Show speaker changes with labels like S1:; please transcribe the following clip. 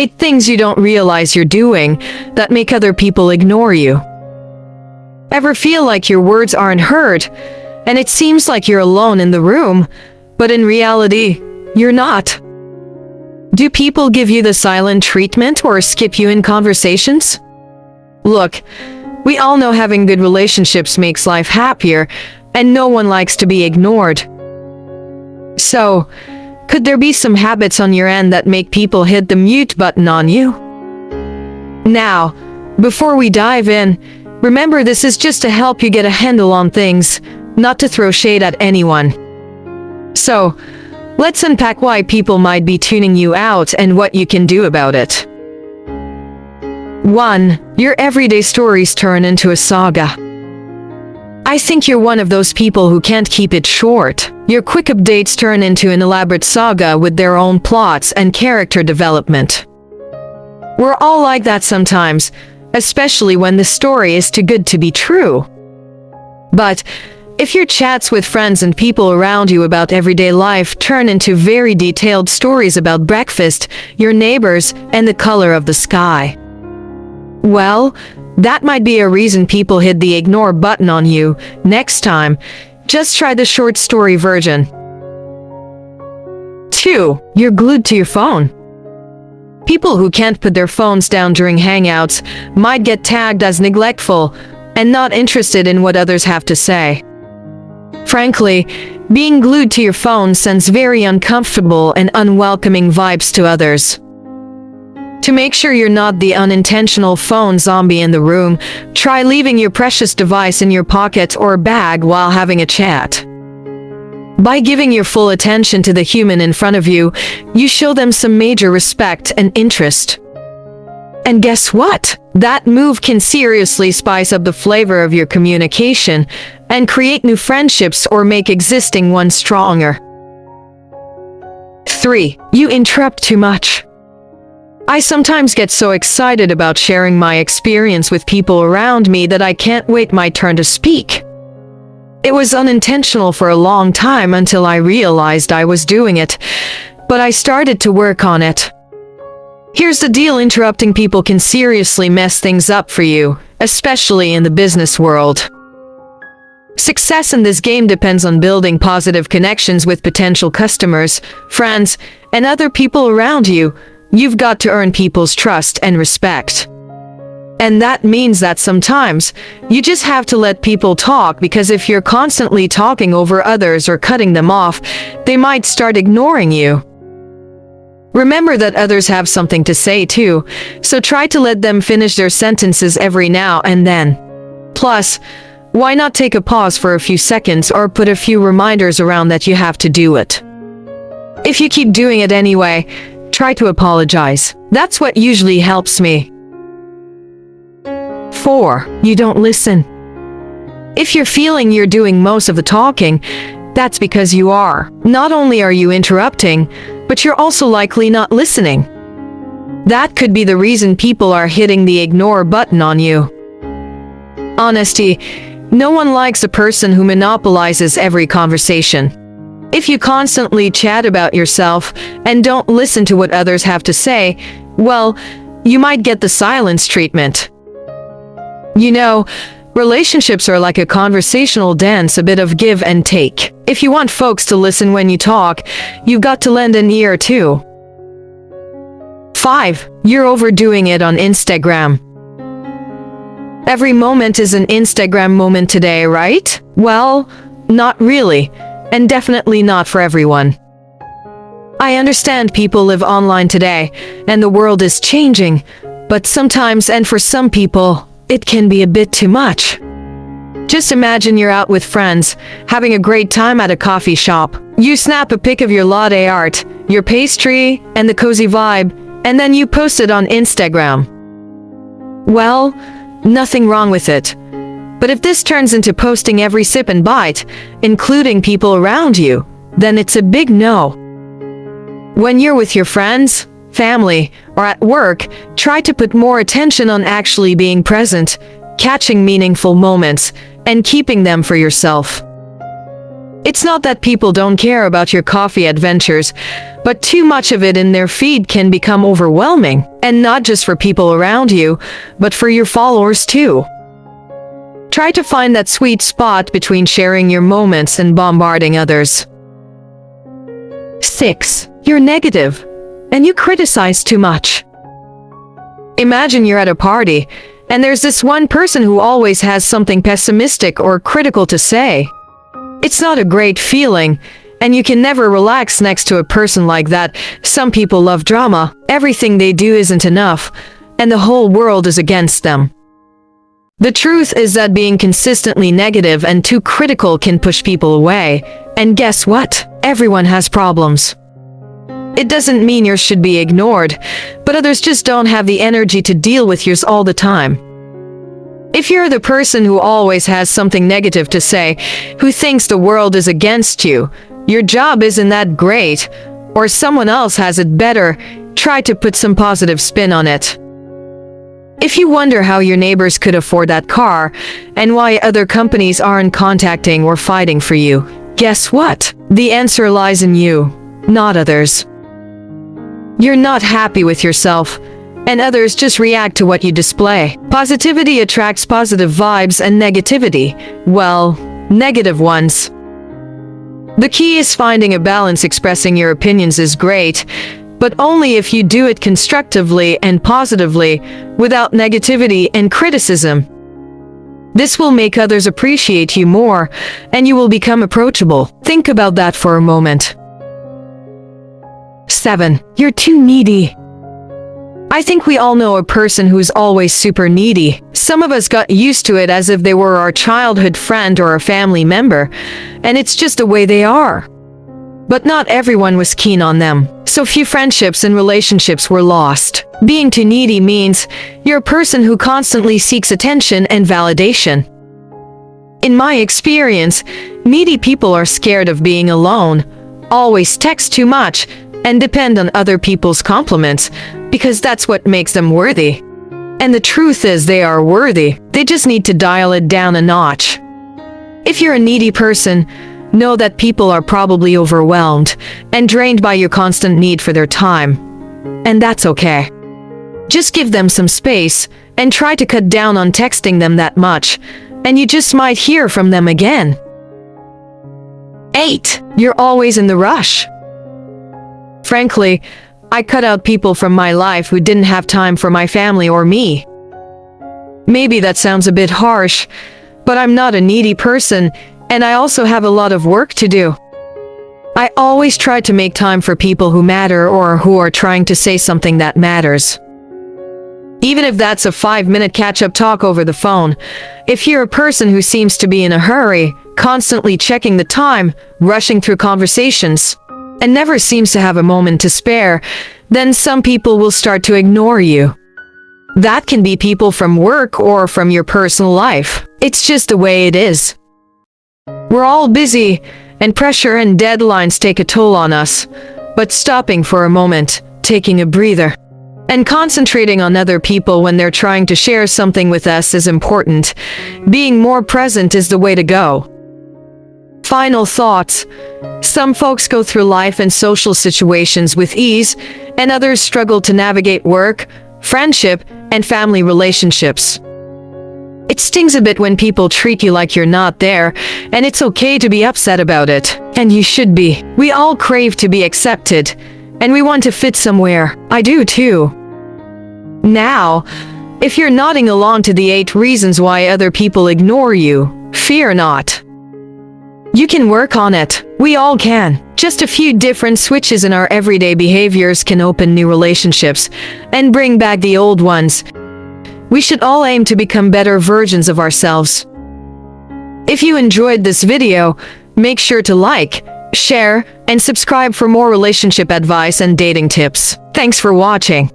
S1: 8 things you don't realize you're doing that make other people ignore you. Ever feel like your words aren't heard, and it seems like you're alone in the room, but in reality, you're not? Do people give you the silent treatment or skip you in conversations? Look, we all know having good relationships makes life happier, and no one likes to be ignored. So, could there be some habits on your end that make people hit the mute button on you? Now, before we dive in, remember this is just to help you get a handle on things, not to throw shade at anyone. So, let's unpack why people might be tuning you out and what you can do about it. 1. Your everyday stories turn into a saga. I think you're one of those people who can't keep it short. Your quick updates turn into an elaborate saga with their own plots and character development. We're all like that sometimes, especially when the story is too good to be true. But if your chats with friends and people around you about everyday life turn into very detailed stories about breakfast, your neighbors, and the color of the sky, well, that might be a reason people hit the ignore button on you. Next time, just try the short story version. 2. You're glued to your phone. People who can't put their phones down during hangouts might get tagged as neglectful and not interested in what others have to say. Frankly, being glued to your phone sends very uncomfortable and unwelcoming vibes to others. To make sure you're not the unintentional phone zombie in the room, try leaving your precious device in your pocket or bag while having a chat. By giving your full attention to the human in front of you, you show them some major respect and interest. And guess what? That move can seriously spice up the flavor of your communication and create new friendships or make existing ones stronger. 3. You interrupt too much. I sometimes get so excited about sharing my experience with people around me that I can't wait my turn to speak. It was unintentional for a long time until I realized I was doing it, but I started to work on it. Here's the deal: interrupting people can seriously mess things up for you, especially in the business world. Success in this game depends on building positive connections with potential customers, friends, and other people around you. You've got to earn people's trust and respect. And that means that sometimes, you just have to let people talk, because if you're constantly talking over others or cutting them off, they might start ignoring you. Remember that others have something to say too, so try to let them finish their sentences every now and then. Plus, why not take a pause for a few seconds or put a few reminders around that you have to do it? If you keep doing it anyway, try to apologize. That's what usually helps me. 4. You don't listen. If you're feeling you're doing most of the talking, that's because you are. Not only are you interrupting, but you're also likely not listening. That could be the reason people are hitting the ignore button on you. Honesty, no one likes a person who monopolizes every conversation. If you constantly chat about yourself and don't listen to what others have to say, well, you might get the silence treatment. You know, relationships are like a conversational dance, a bit of give and take. If you want folks to listen when you talk, you've got to lend an ear too. 5. You're overdoing it on Instagram. Every moment is an Instagram moment today, right? Well, not really. And definitely not for everyone. I understand people live online today, and the world is changing, but sometimes, and for some people, it can be a bit too much. Just imagine you're out with friends, having a great time at a coffee shop. You snap a pic of your latte art, your pastry, and the cozy vibe, and then you post it on Instagram. Well, nothing wrong with it. But if this turns into posting every sip and bite, including people around you, then it's a big no. When you're with your friends, family, or at work, try to put more attention on actually being present, catching meaningful moments, and keeping them for yourself. It's not that people don't care about your coffee adventures, but too much of it in their feed can become overwhelming, and not just for people around you, but for your followers too. Try to find that sweet spot between sharing your moments and bombarding others. 6. You're negative, and you criticize too much. Imagine you're at a party, and there's this one person who always has something pessimistic or critical to say. It's not a great feeling, and you can never relax next to a person like that. Some people love drama, everything they do isn't enough, and the whole world is against them. The truth is that being consistently negative and too critical can push people away, and guess what? Everyone has problems. It doesn't mean yours should be ignored, but others just don't have the energy to deal with yours all the time. If you're the person who always has something negative to say, who thinks the world is against you, your job isn't that great, or someone else has it better, try to put some positive spin on it. If you wonder how your neighbors could afford that car, and why other companies aren't contacting or fighting for you, guess what? The answer lies in you, not others. You're not happy with yourself, and others just react to what you display. Positivity attracts positive vibes and negativity, well, negative ones. The key is finding a balance. Expressing your opinions is great, but only if you do it constructively and positively, without negativity and criticism. This will make others appreciate you more, and you will become approachable. Think about that for a moment. 7. You're too needy. I think we all know a person who's always super needy. Some of us got used to it as if they were our childhood friend or a family member, and it's just the way they are. But not everyone was keen on them, so few friendships and relationships were lost. Being too needy means you're a person who constantly seeks attention and validation. In my experience, needy people are scared of being alone, always text too much, and depend on other people's compliments, because that's what makes them worthy. And the truth is they are worthy, they just need to dial it down a notch. If you're a needy person, know that people are probably overwhelmed and drained by your constant need for their time. And that's okay. Just give them some space, and try to cut down on texting them that much, and you just might hear from them again. 8. You're always in the rush. Frankly, I cut out people from my life who didn't have time for my family or me. Maybe that sounds a bit harsh, but I'm not a needy person, and I also have a lot of work to do. I always try to make time for people who matter or who are trying to say something that matters. Even if that's a 5-minute catch-up talk over the phone. If you're a person who seems to be in a hurry, constantly checking the time, rushing through conversations, and never seems to have a moment to spare, then some people will start to ignore you. That can be people from work or from your personal life. It's just the way it is. We're all busy, and pressure and deadlines take a toll on us. But stopping for a moment, taking a breather, and concentrating on other people when they're trying to share something with us is important. Being more present is the way to go. Final thoughts. Some folks go through life and social situations with ease, and others struggle to navigate work, friendship, and family relationships. It stings a bit when people treat you like you're not there, and it's okay to be upset about it. And you should be. We all crave to be accepted, and we want to fit somewhere. I do too. Now, if you're nodding along to the 8 reasons why other people ignore you, fear not. You can work on it. We all can. Just a few different switches in our everyday behaviors can open new relationships and bring back the old ones. We should all aim to become better versions of ourselves. If you enjoyed this video, make sure to like, share, and subscribe for more relationship advice and dating tips. Thanks for watching.